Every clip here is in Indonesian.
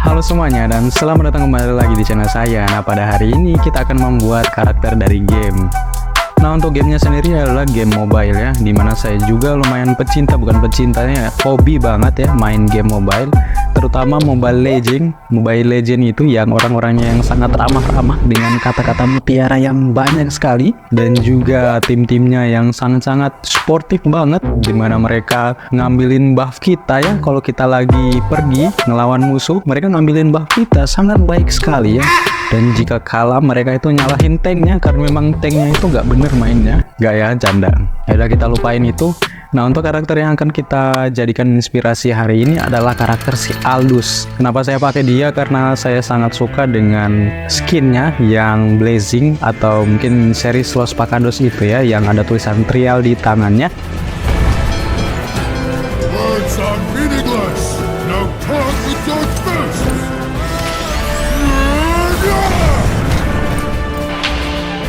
Halo semuanya dan selamat datang kembali lagi di channel saya. Nah, pada hari ini kita akan membuat karakter dari game. Nah, untuk gamenya sendiri adalah game mobile ya, dimana saya juga lumayan pecinta, bukan pecintanya, hobi banget ya main game mobile, terutama Mobile Legend. Mobile Legend itu yang orang-orangnya yang sangat ramah-ramah dengan kata-kata mutiara yang banyak sekali, dan juga tim-timnya yang sangat-sangat sportif banget, dimana mereka ngambilin buff kita ya. Kalau kita lagi pergi ngelawan musuh, mereka ngambilin buff kita, sangat baik sekali ya. Dan jika kalah, mereka itu nyalahin tanknya karena memang tanknya itu gak bener mainnya. Gak ya, canda. Yaudah, kita lupain itu. Nah, untuk karakter yang akan kita jadikan inspirasi hari ini adalah karakter si Aldous. Kenapa saya pakai dia? Karena saya sangat suka dengan skinnya yang blazing, atau mungkin series Los Pacados itu ya, yang ada tulisan trial di tangannya. Words are meaningless. Now talk with your fists.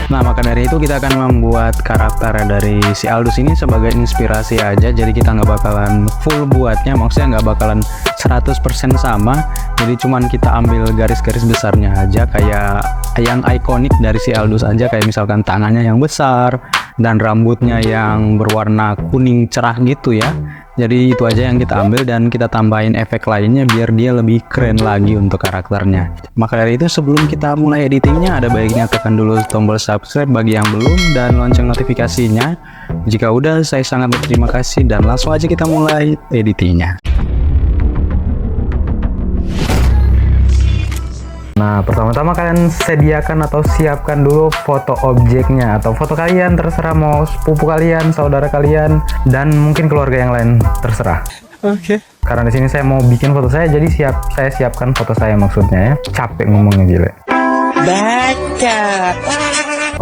Nah, maka dari itu kita akan membuat karakter dari si Aldous ini sebagai inspirasi aja. Jadi kita nggak bakalan full buatnya, maksudnya nggak bakalan 100% sama. Jadi cuman kita ambil garis-garis besarnya aja, kayak yang ikonik dari si Aldous aja, kayak misalkan tangannya yang besar dan rambutnya yang berwarna kuning cerah gitu ya. Jadi itu aja yang kita ambil, dan kita tambahin efek lainnya biar dia lebih keren lagi untuk karakternya. Maka dari itu, sebelum kita mulai editingnya, ada baiknya tekan dulu tombol subscribe bagi yang belum, dan lonceng notifikasinya. Jika udah, saya sangat berterima kasih, dan langsung aja kita mulai editingnya. Nah, pertama-tama kalian sediakan atau siapkan dulu foto objeknya, atau foto kalian, terserah, mau sepupu kalian, saudara kalian, dan mungkin keluarga yang lain, terserah. Oke. Karena di sini saya mau bikin foto saya, jadi saya siapkan foto saya maksudnya ya. Capek ngomongnya, gile. Baca.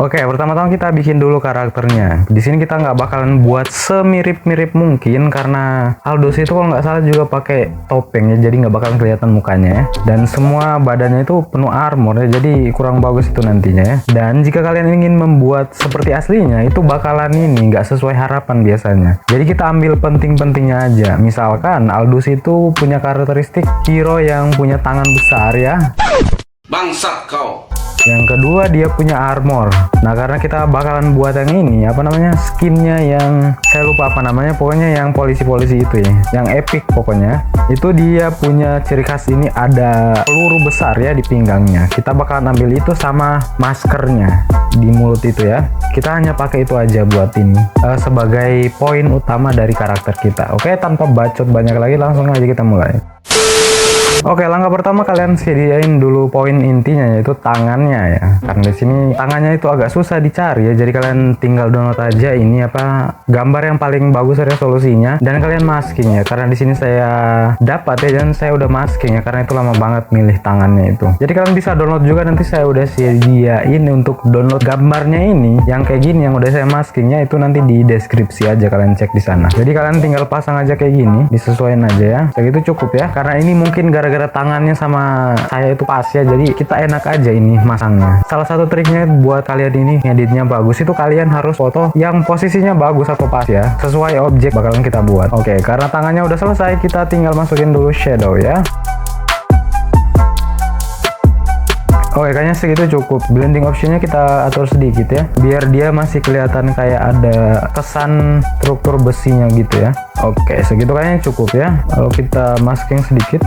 Oke, pertama-tama kita bikin dulu karakternya. Di sini kita nggak bakalan buat semirip-mirip mungkin, karena Aldous itu kalau nggak salah juga pakai topeng ya, jadi nggak bakalan kelihatan mukanya ya. Dan semua badannya itu penuh armor ya, jadi kurang bagus itu nantinya ya. Dan jika kalian ingin membuat seperti aslinya, itu bakalan ini nggak sesuai harapan biasanya. Jadi kita ambil penting-pentingnya aja. Misalkan Aldous itu punya karakteristik hero yang punya tangan besar ya. Bangsat kau. Yang kedua, dia punya armor. Nah, karena kita bakalan buat yang ini, apa namanya, skinnya yang saya lupa apa namanya, pokoknya yang polisi-polisi itu ya, yang epic pokoknya. Itu dia punya ciri khas ini, ada peluru besar ya di pinggangnya. Kita bakalan ambil itu sama maskernya di mulut itu ya. Kita hanya pakai itu aja buat ini sebagai poin utama dari karakter kita. Oke, tanpa bacot banyak lagi, langsung aja kita mulai. Oke, langkah pertama kalian sediain dulu poin intinya, yaitu tangannya ya. Karena di sini tangannya itu agak susah dicari ya, jadi kalian tinggal download aja ini apa, gambar yang paling bagus ya solusinya, dan kalian masking ya. Karena di sini saya dapat ya, dan saya udah masking ya, karena itu lama banget milih tangannya itu. Jadi kalian bisa download juga, nanti saya udah sediain untuk download gambarnya ini yang kayak gini, yang udah saya maskingnya itu nanti di deskripsi aja, kalian cek di sana. Jadi kalian tinggal pasang aja kayak gini, disesuaikan aja ya. Segitu cukup ya, karena ini mungkin gara-gara tangannya sama saya itu pas ya, jadi kita enak aja ini masangnya. Salah satu triknya buat kalian ini ngeditnya bagus, itu kalian harus foto yang posisinya bagus atau pas ya, sesuai objek bakalan kita buat. Oke, karena tangannya udah selesai, kita tinggal masukin dulu shadow ya. Oke, kayaknya segitu cukup. Blending optionnya kita atur sedikit ya, biar dia masih kelihatan kayak ada kesan struktur besinya gitu ya. Oke, segitu kayaknya cukup ya. Kalau kita masking sedikit,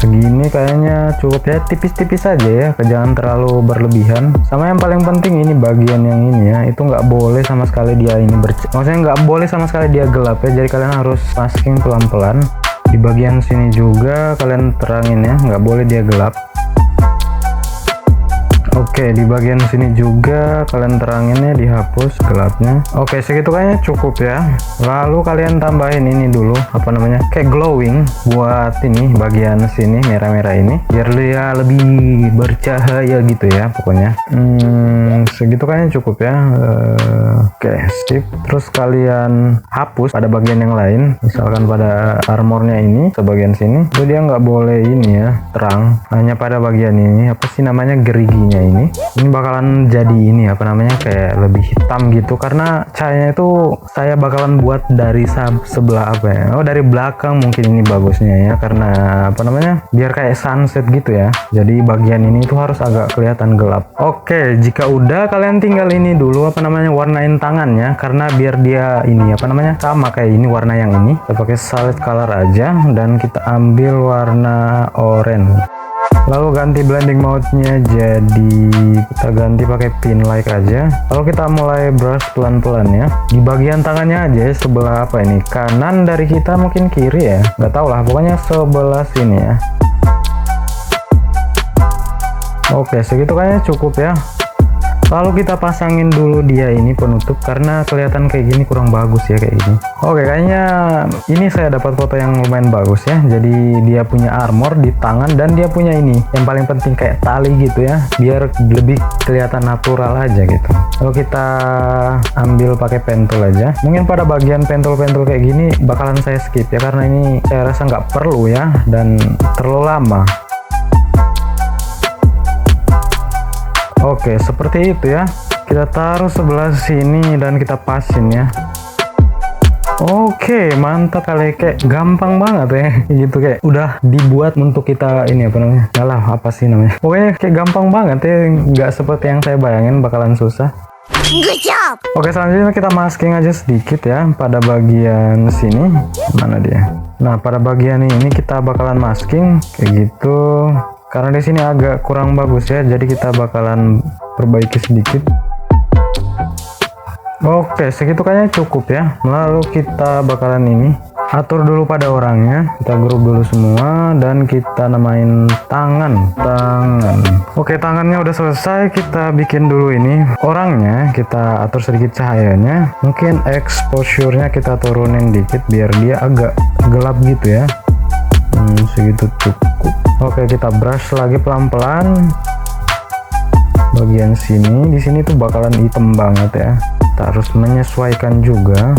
segini kayaknya cukup ya, tipis-tipis aja ya, jangan terlalu berlebihan. Sama yang paling penting ini bagian yang ini ya, itu nggak boleh sama sekali dia ini maksudnya nggak boleh sama sekali dia gelap ya, jadi kalian harus masking pelan-pelan. Di bagian sini juga kalian terangin ya, nggak boleh dia gelap. Oke, di bagian sini juga kalian teranginnya, dihapus gelapnya. Oke, segitu kayaknya cukup ya. Lalu kalian tambahin ini dulu, apa namanya, kayak glowing buat ini bagian sini merah-merah ini, biar dia lebih bercahaya gitu ya pokoknya. Segitu kayaknya cukup ya. Oke, skip. Terus kalian hapus pada bagian yang lain, misalkan pada armornya ini sebagian sini, itu dia nggak boleh ini ya terang, hanya pada bagian ini, apa sih namanya, geriginya ini bakalan jadi ini apa namanya, kayak lebih hitam gitu, karena cahayanya itu saya bakalan buat dari sebelah apa ya, dari belakang mungkin ini bagusnya ya, karena apa namanya, biar kayak sunset gitu ya. Jadi bagian ini tuh harus agak kelihatan gelap. Oke, jika udah kalian tinggal ini dulu apa namanya, warnain tangannya, karena biar dia ini apa namanya, sama kayak ini warna yang ini. Kita pakai solid color aja dan kita ambil warna oranye. Lalu ganti blending mode-nya, jadi kita ganti pakai pin like aja. Lalu kita mulai brush pelan-pelan ya. Di bagian tangannya aja, sebelah apa ini? Kanan dari kita mungkin kiri ya. Nggak tahu lah, pokoknya sebelah sini ya. Oke, segitu kayaknya cukup ya. Lalu kita pasangin dulu dia ini penutup, karena kelihatan kayak gini kurang bagus ya kayak gini. Oke, kayaknya ini saya dapat foto yang lumayan bagus ya. Jadi dia punya armor di tangan dan dia punya ini yang paling penting kayak tali gitu ya, biar lebih kelihatan natural aja gitu. Lalu kita ambil pakai pen tool aja. Mungkin pada bagian pen tool kayak gini bakalan saya skip ya, karena ini saya rasa nggak perlu ya dan terlalu lama. Oke, seperti itu ya. Kita taruh sebelah sini dan kita pasin ya. Oke, mantap kali, kayak gampang banget ya. Gitu, kayak udah dibuat untuk kita ini apa namanya? Yalah, apa sih namanya? Pokoknya kayak gampang banget ya, nggak seperti yang saya bayangin bakalan susah. Good job. Oke, selanjutnya kita masking aja sedikit ya pada bagian sini. Mana dia? Nah, pada bagian ini kita bakalan masking kayak gitu. Karena di sini agak kurang bagus ya, jadi kita bakalan perbaiki sedikit. Oke, segitu kayaknya cukup ya. Lalu kita bakalan ini atur dulu pada orangnya, kita grup dulu semua dan kita namain tangan. Oke, tangannya udah selesai, kita bikin dulu ini orangnya, kita atur sedikit cahayanya, mungkin exposure-nya kita turunin dikit biar dia agak gelap gitu ya. Segitu cukup. Oke, kita brush lagi pelan-pelan bagian sini. Di sini tuh bakalan hitam banget ya, kita harus menyesuaikan juga.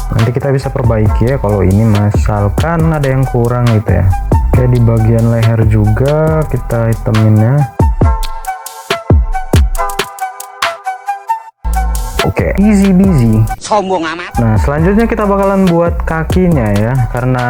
Nanti kita bisa perbaiki ya kalau ini misalkan ada yang kurang gitu ya. Oke, di bagian leher juga kita hitamin ya. Oke, easy busy. Sombong amat. Nah, selanjutnya kita bakalan buat kakinya ya, karena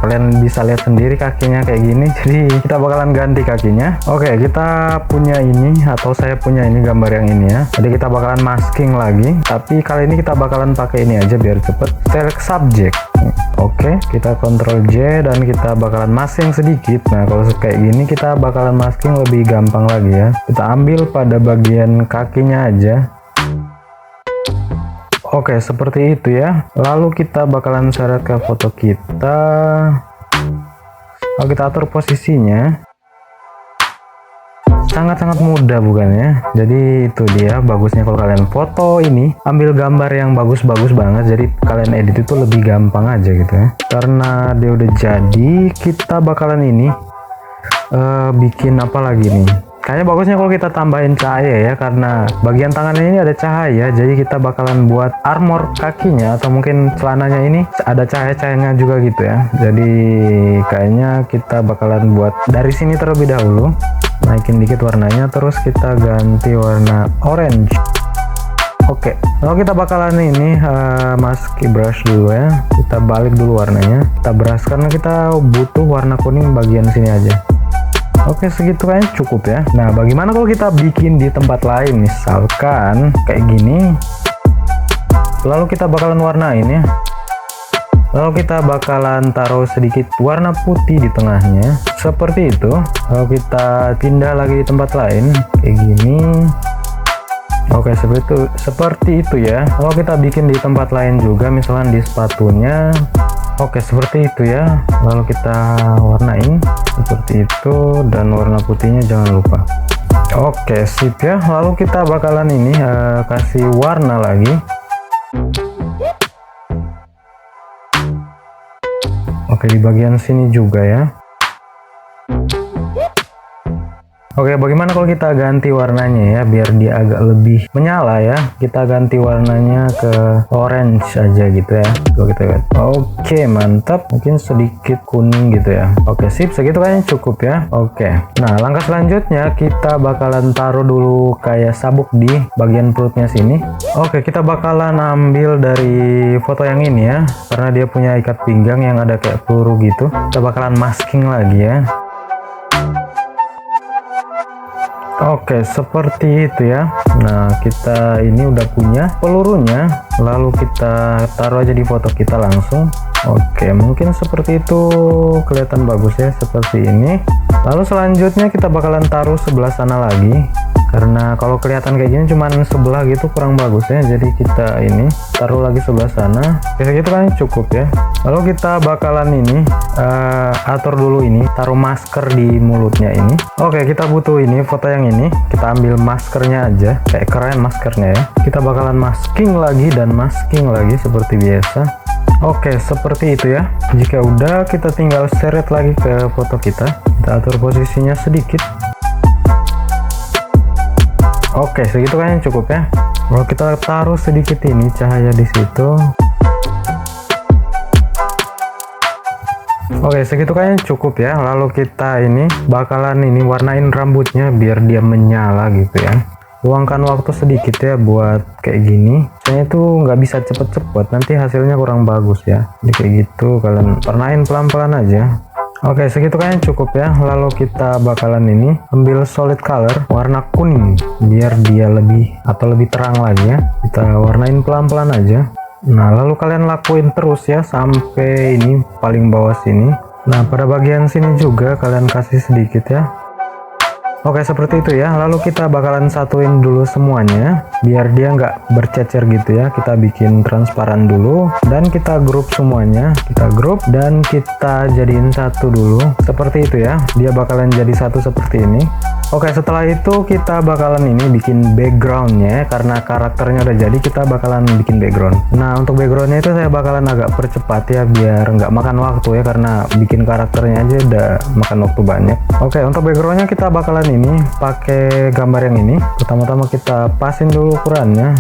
kalian bisa lihat sendiri kakinya kayak gini, jadi kita bakalan ganti kakinya. Oke, kita punya ini, atau saya punya ini gambar yang ini ya, jadi kita bakalan masking lagi, tapi kali ini kita bakalan pakai ini aja biar cepet. Select subject. Oke, kita Ctrl J dan kita bakalan masking sedikit. Nah, kalau kayak gini kita bakalan masking lebih gampang lagi ya. Kita ambil pada bagian kakinya aja. Oke, seperti itu ya. Lalu kita bakalan seret ke foto kita. Lalu kita atur posisinya. Sangat-sangat mudah bukan ya? Jadi itu dia bagusnya kalau kalian foto ini, ambil gambar yang bagus-bagus banget. Jadi kalian edit itu lebih gampang aja gitu ya. Karena dia udah jadi, kita bakalan ini bikin apa lagi nih? Kayaknya bagusnya kalau kita tambahin cahaya ya, karena bagian tangan ini ada cahaya, jadi kita bakalan buat armor kakinya atau mungkin celananya ini ada cahaya-cahayanya juga gitu ya. Jadi kayaknya kita bakalan buat dari sini terlebih dahulu, naikin dikit warnanya, terus kita ganti warna orange. Oke, lalu kita bakalan ini mask brush dulu ya, kita balik dulu warnanya, kita brush karena kita butuh warna kuning bagian sini aja. Oke, segitu kayaknya cukup ya. Nah, bagaimana kalau kita bikin di tempat lain, misalkan kayak gini, lalu kita bakalan warnain ya, lalu kita bakalan taruh sedikit warna putih di tengahnya seperti itu. Lalu kita pindah lagi di tempat lain kayak gini. Oke, seperti itu ya. Lalu kita bikin di tempat lain juga, misalkan di sepatunya. Oke, seperti itu ya. Lalu kita warnain seperti itu, dan warna putihnya jangan lupa. Oke, sip ya. Lalu kita bakalan ini kasih warna lagi. Oke, di bagian sini juga ya. Oke, bagaimana kalau kita ganti warnanya ya, biar dia agak lebih menyala ya. Kita ganti warnanya ke orange aja gitu ya. Coba kita lihat. Oke, mantap. Mungkin sedikit kuning gitu ya. Oke, sip. Segitu kayaknya cukup ya. Oke. Nah, langkah selanjutnya kita bakalan taruh dulu kayak sabuk di bagian perutnya sini. Oke, kita bakalan ambil dari foto yang ini ya. Karena dia punya ikat pinggang yang ada kayak peluru gitu. Kita bakalan masking lagi ya. Oke, seperti itu ya. Nah, kita ini udah punya pelurunya, lalu kita taruh aja di foto kita langsung. Oke, mungkin seperti itu kelihatan bagus ya, seperti ini. Lalu selanjutnya kita bakalan taruh sebelah sana lagi, karena kalau kelihatan kayak gini cuman sebelah gitu kurang bagus ya. Jadi kita ini taruh lagi sebelah sana. Oke, segitu kan cukup ya. Lalu kita bakalan ini atur dulu ini, taruh masker di mulutnya ini. Oke, kita butuh ini foto yang ini. Kita ambil maskernya aja, kayak keren maskernya ya. Kita bakalan masking lagi dan masking lagi seperti biasa. Oke, seperti itu ya. Jika udah, kita tinggal seret lagi ke foto kita. Kita atur posisinya sedikit. Oke, segitu kayaknya cukup ya. Kalau kita taruh sedikit ini cahaya di situ. Oke, segitu kayaknya cukup ya. Lalu kita ini bakalan ini warnain rambutnya biar dia menyala gitu ya. Luangkan waktu sedikit ya buat kayak gini. Soalnya itu nggak bisa cepet-cepet, nanti hasilnya kurang bagus ya. Jadi kayak gitu, kalian warnain pelan-pelan aja. Oke, segitu kayaknya cukup ya. Lalu kita bakalan ini ambil solid color warna kuning biar dia lebih terang lagi ya. Kita warnain pelan-pelan aja. Nah, lalu kalian lakuin terus ya sampai ini paling bawah sini. Nah, pada bagian sini juga kalian kasih sedikit ya. Oke, seperti itu ya. Lalu kita bakalan satuin dulu semuanya biar dia nggak bercecer gitu ya. Kita bikin transparan dulu dan kita grup semuanya. Kita grup dan kita jadiin satu dulu seperti itu ya. Dia bakalan jadi satu seperti ini. Oke, setelah itu kita bakalan ini bikin backgroundnya, karena karakternya udah jadi, kita bakalan bikin background. Nah, untuk backgroundnya itu saya bakalan agak percepat ya biar nggak makan waktu ya, karena bikin karakternya aja udah makan waktu banyak. Oke, untuk backgroundnya kita bakalan ini pakai gambar yang ini. Pertama-tama kita pasin dulu ukurannya.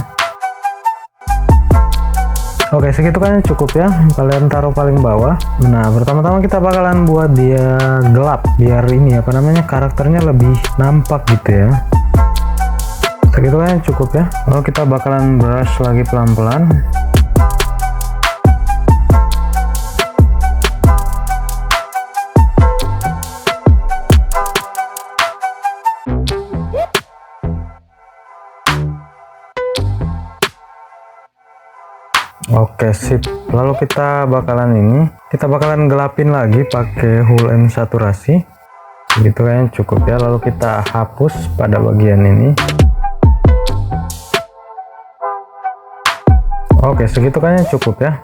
Oke, segitu kan cukup ya. Kalian taruh paling bawah. Nah, pertama-tama kita bakalan buat dia gelap biar ini karakternya lebih nampak gitu ya. Segitu kan cukup ya. Lalu kita bakalan brush lagi pelan-pelan. Oke, sip. Lalu kita bakalan gelapin lagi pakai Hull and saturasi. Gitu kayaknya cukup ya. Lalu kita hapus pada bagian ini. Oke, segitu kayaknya cukup ya.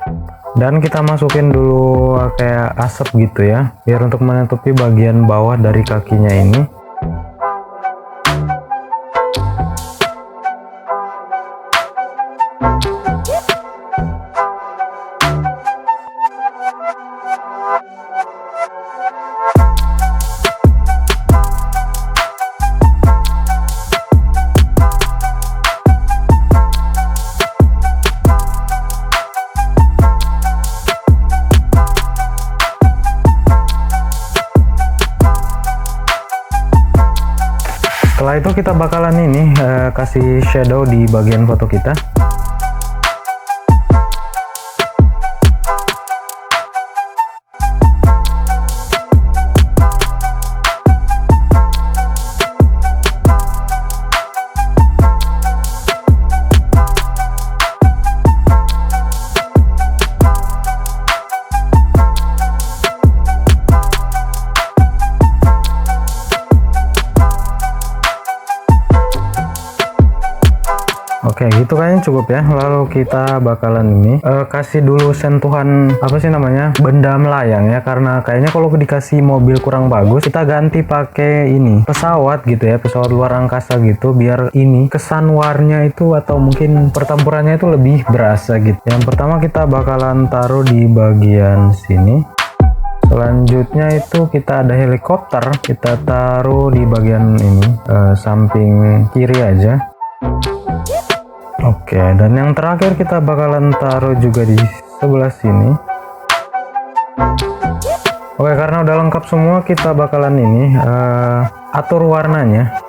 Dan kita masukin dulu kayak asap gitu ya, biar untuk menutupi bagian bawah dari kakinya ini. Setelah itu kita bakalan ini kasih shadow di bagian foto kita. Oke, gitu kayaknya cukup ya. Lalu kita bakalan ini kasih dulu sentuhan benda melayang ya, karena kayaknya kalau dikasih mobil kurang bagus, kita ganti pakai ini pesawat gitu ya, pesawat luar angkasa gitu, biar ini kesan warnya itu atau mungkin pertempurannya itu lebih berasa gitu. Yang pertama kita bakalan taruh di bagian sini Selanjutnya itu kita ada helikopter, kita taruh di bagian ini, samping kiri aja. Oke, dan yang terakhir kita bakalan taruh juga di sebelah sini. Oke, karena udah lengkap semua, kita bakalan ini atur warnanya.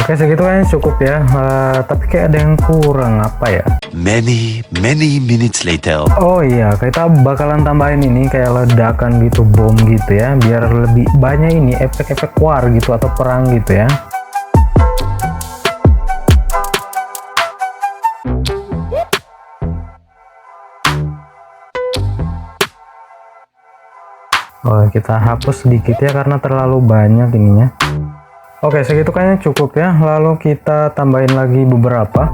Oke, segitu kayaknya cukup ya. Tapi kayak ada yang kurang, apa ya? Many minutes later. Oh iya, kita bakalan tambahin ini kayak ledakan gitu, bom gitu ya, biar lebih banyak ini efek-efek war gitu atau perang gitu ya. Oh, kita hapus sedikit ya karena terlalu banyak ininya. Oke, segitu kayaknya cukup ya. Lalu kita tambahin lagi beberapa.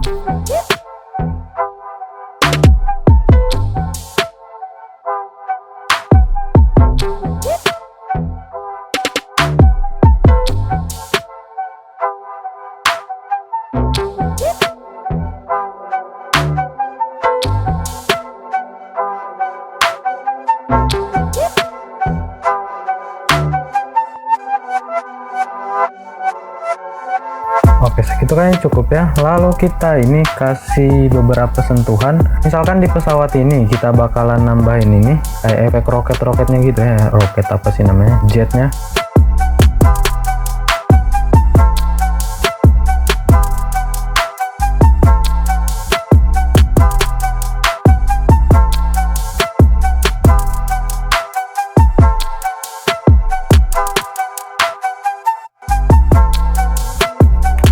Oke, segitu kayaknya cukup ya. Lalu kita ini kasih beberapa sentuhan. Misalkan di pesawat ini kita bakalan nambahin ini kayak efek roket-roketnya gitu ya. Roket apa sih namanya? Jetnya.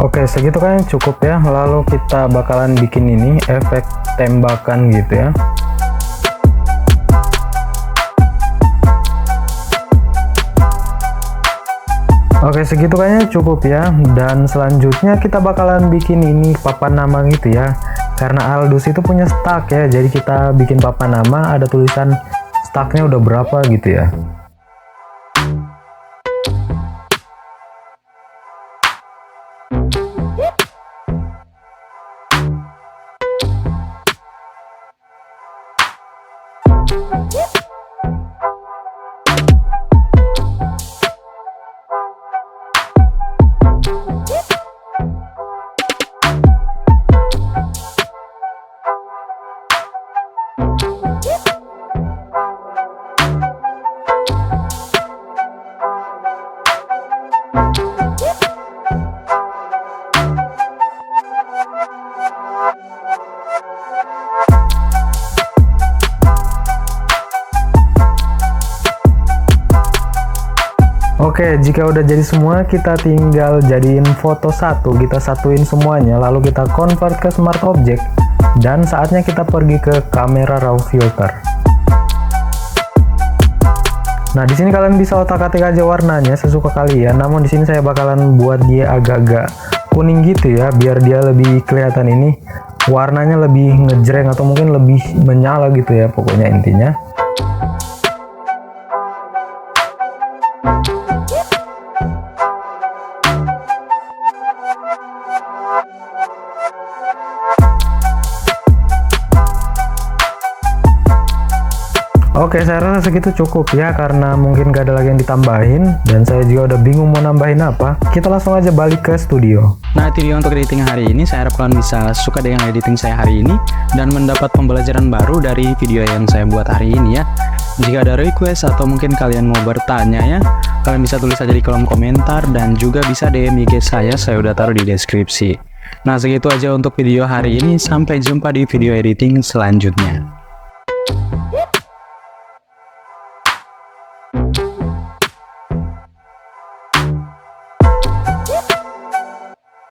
Oke, segitu kan cukup ya. Lalu kita bakalan bikin ini efek tembakan gitu ya. Oke, segitu kayaknya cukup ya. Dan selanjutnya kita bakalan bikin ini papan nama gitu ya. Karena Aldous itu punya stack ya, jadi kita bikin papan nama, ada tulisan stacknya udah berapa gitu ya. Oke, jika udah jadi semua, kita tinggal jadiin foto satu, kita satuin semuanya, lalu kita convert ke smart object, dan saatnya kita pergi ke kamera raw filter. Nah, di sini kalian bisa otak-atik aja warnanya sesuka kalian, namun di sini saya bakalan buat dia agak-agak kuning gitu ya, biar dia lebih kelihatan ini warnanya lebih ngejreng atau mungkin lebih menyala gitu ya, pokoknya intinya. Oke, saya rasa segitu cukup ya, karena mungkin gak ada lagi yang ditambahin dan saya juga udah bingung mau nambahin apa. Kita langsung aja balik ke studio. Nah, itu dia untuk editing hari ini. Saya harap kalian bisa suka dengan editing saya hari ini dan mendapat pembelajaran baru dari video yang saya buat hari ini ya. Jika ada request atau mungkin kalian mau bertanya ya, kalian bisa tulis aja di kolom komentar dan juga bisa DM IG saya udah taruh di deskripsi. Nah, segitu aja untuk video hari ini. Sampai jumpa di video editing selanjutnya.